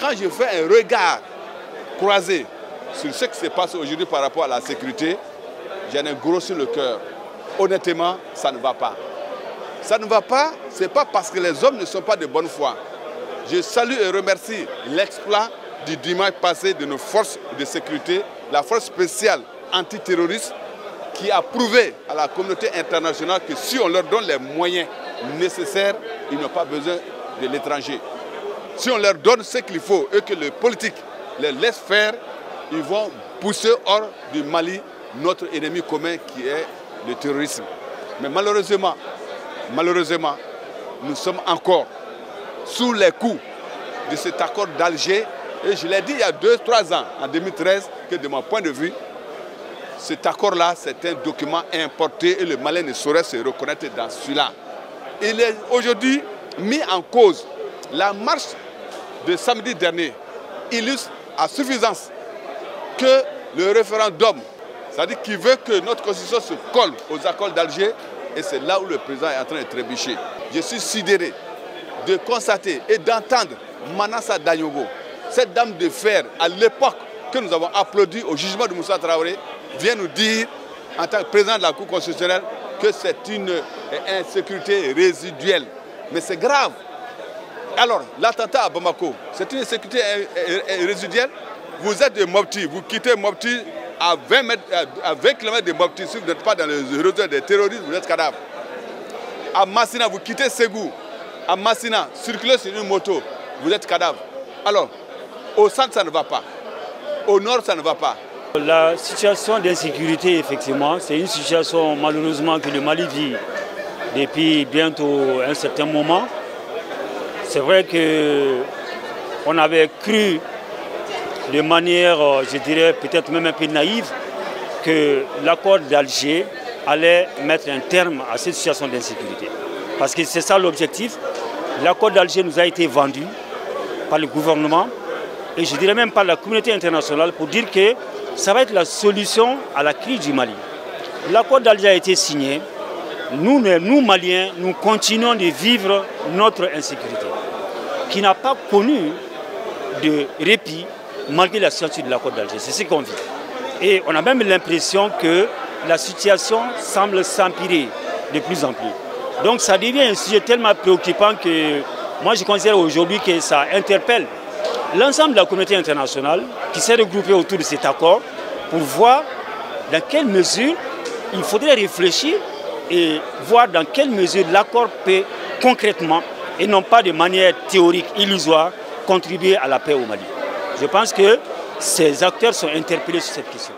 quand je fais un regard croisé sur ce qui se passe aujourd'hui par rapport à la sécurité, j'en ai gros sur le cœur. Honnêtement, ça ne va pas. Ça ne va pas, ce n'est pas parce que les hommes ne sont pas de bonne foi. Je salue et remercie l'exploit du dimanche passé de nos forces de sécurité, la force spéciale antiterroriste, qui a prouvé à la communauté internationale que si on leur donne les moyens nécessaires, ils n'ont pas besoin de l'étranger. Si on leur donne ce qu'il faut et que les politiques les laissent faire, ils vont pousser hors du Mali notre ennemi commun qui est le terrorisme. Mais malheureusement, nous sommes encore sous les coups de cet accord d'Alger. Et je l'ai dit il y a 2-3 ans, en 2013, que de mon point de vue, cet accord-là, c'est un document importé et le Mali ne saurait se reconnaître dans celui-là. Il est aujourd'hui mis en cause. La marche de samedi dernier illustre à suffisance que le référendum, c'est-à-dire qu'il veut que notre constitution se colle aux accords d'Alger, et c'est là où le président est en train de trébucher. Je suis sidéré de constater et d'entendre Manassa Danyogo, cette dame de fer, à l'époque que nous avons applaudi au jugement de Moussa Traoré, vient nous dire, en tant que président de la Cour constitutionnelle, que c'est une insécurité résiduelle. Mais c'est grave. Alors, l'attentat à Bamako, c'est une insécurité résiduelle. Vous êtes de Mopti, vous quittez Mopti à 20 km de Mopti. Si vous n'êtes pas dans le réseau des terroristes, vous êtes cadavre. À Massina, vous quittez Ségou. À Massina, circulez sur une moto, vous êtes cadavre. Alors, au centre, ça ne va pas. Au nord, ça ne va pas. La situation d'insécurité, effectivement, c'est une situation malheureusement que le Mali vit depuis bientôt un certain moment. C'est vrai qu'on avait cru de manière, je dirais, peut-être même un peu naïve, que l'accord d'Alger allait mettre un terme à cette situation d'insécurité. Parce que c'est ça l'objectif. L'accord d'Alger nous a été vendu par le gouvernement et je dirais même par la communauté internationale pour dire que ça va être la solution à la crise du Mali. L'accord d'Alger a été signé. Nous, Maliens, nous continuons de vivre notre insécurité, qui n'a pas connu de répit malgré la signature de l'accord d'Alger. C'est ce qu'on vit. Et on a même l'impression que la situation semble s'empirer de plus en plus. Donc ça devient un sujet tellement préoccupant que moi je considère aujourd'hui que ça interpelle l'ensemble de la communauté internationale qui s'est regroupée autour de cet accord pour voir dans quelle mesure il faudrait réfléchir et voir dans quelle mesure l'accord peut concrètement et non pas de manière théorique, illusoire, contribuer à la paix au Mali. Je pense que ces acteurs sont interpellés sur cette question.